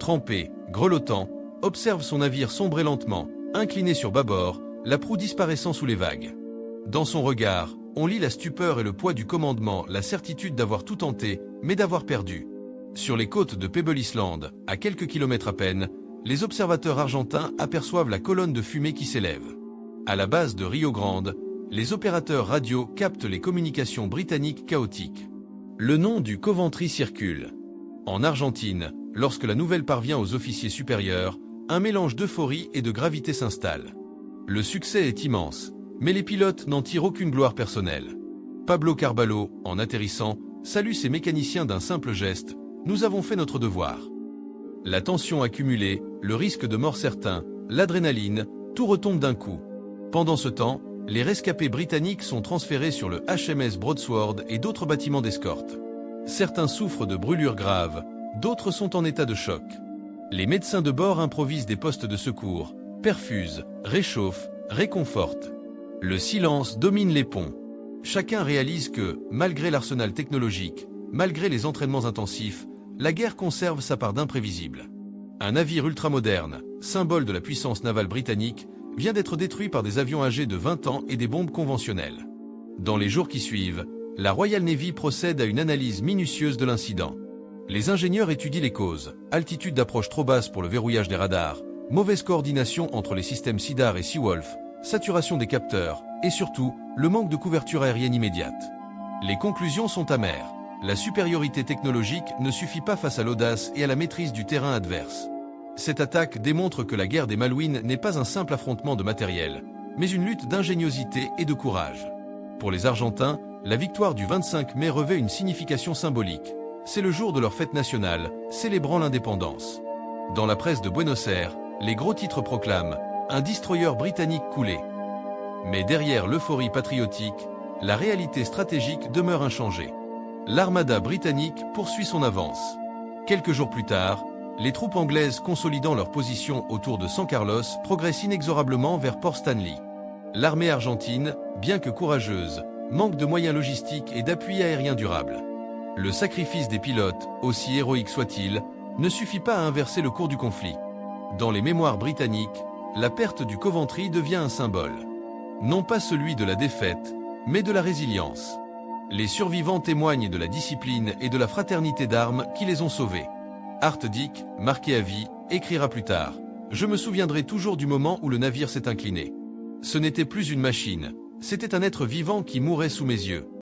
trempé, grelottant, observe son navire sombrer lentement, incliné sur bâbord, la proue disparaissant sous les vagues. Dans son regard, on lit la stupeur et le poids du commandement, la certitude d'avoir tout tenté, mais d'avoir perdu. Sur les côtes de Pebble Island, à quelques kilomètres à peine, les observateurs argentins aperçoivent la colonne de fumée qui s'élève. À la base de Rio Grande, les opérateurs radio captent les communications britanniques chaotiques. Le nom du Coventry circule. En Argentine, lorsque la nouvelle parvient aux officiers supérieurs, un mélange d'euphorie et de gravité s'installe. Le succès est immense, mais les pilotes n'en tirent aucune gloire personnelle. Pablo Carvalho, en atterrissant, salue ses mécaniciens d'un simple geste « Nous avons fait notre devoir ». La tension accumulée, le risque de mort certain, l'adrénaline, tout retombe d'un coup. Pendant ce temps, les rescapés britanniques sont transférés sur le HMS Broadsword et d'autres bâtiments d'escorte. Certains souffrent de brûlures graves, d'autres sont en état de choc. Les médecins de bord improvisent des postes de secours, perfusent, réchauffent, réconfortent. Le silence domine les ponts. Chacun réalise que, malgré l'arsenal technologique, malgré les entraînements intensifs, la guerre conserve sa part d'imprévisible. Un navire ultramoderne, symbole de la puissance navale britannique, vient d'être détruit par des avions âgés de 20 ans et des bombes conventionnelles. Dans les jours qui suivent, la Royal Navy procède à une analyse minutieuse de l'incident. Les ingénieurs étudient les causes, altitude d'approche trop basse pour le verrouillage des radars, mauvaise coordination entre les systèmes SIDAR et Seawolf, saturation des capteurs, et surtout, le manque de couverture aérienne immédiate. Les conclusions sont amères. La supériorité technologique ne suffit pas face à l'audace et à la maîtrise du terrain adverse. Cette attaque démontre que la guerre des Malouines n'est pas un simple affrontement de matériel, mais une lutte d'ingéniosité et de courage. Pour les Argentins, la victoire du 25 mai revêt une signification symbolique. C'est le jour de leur fête nationale, célébrant l'indépendance. Dans la presse de Buenos Aires, les gros titres proclament « Un destroyer britannique coulé ». Mais derrière l'euphorie patriotique, la réalité stratégique demeure inchangée. L'armada britannique poursuit son avance. Quelques jours plus tard, les troupes anglaises consolidant leur position autour de San Carlos progressent inexorablement vers Port Stanley. L'armée argentine, bien que courageuse, manque de moyens logistiques et d'appui aérien durable. Le sacrifice des pilotes, aussi héroïque soit-il, ne suffit pas à inverser le cours du conflit. Dans les mémoires britanniques, la perte du Coventry devient un symbole. Non pas celui de la défaite, mais de la résilience. Les survivants témoignent de la discipline et de la fraternité d'armes qui les ont sauvés. Art Dick, marqué à vie, écrira plus tard « Je me souviendrai toujours du moment où le navire s'est incliné. Ce n'était plus une machine, c'était un être vivant qui mourait sous mes yeux.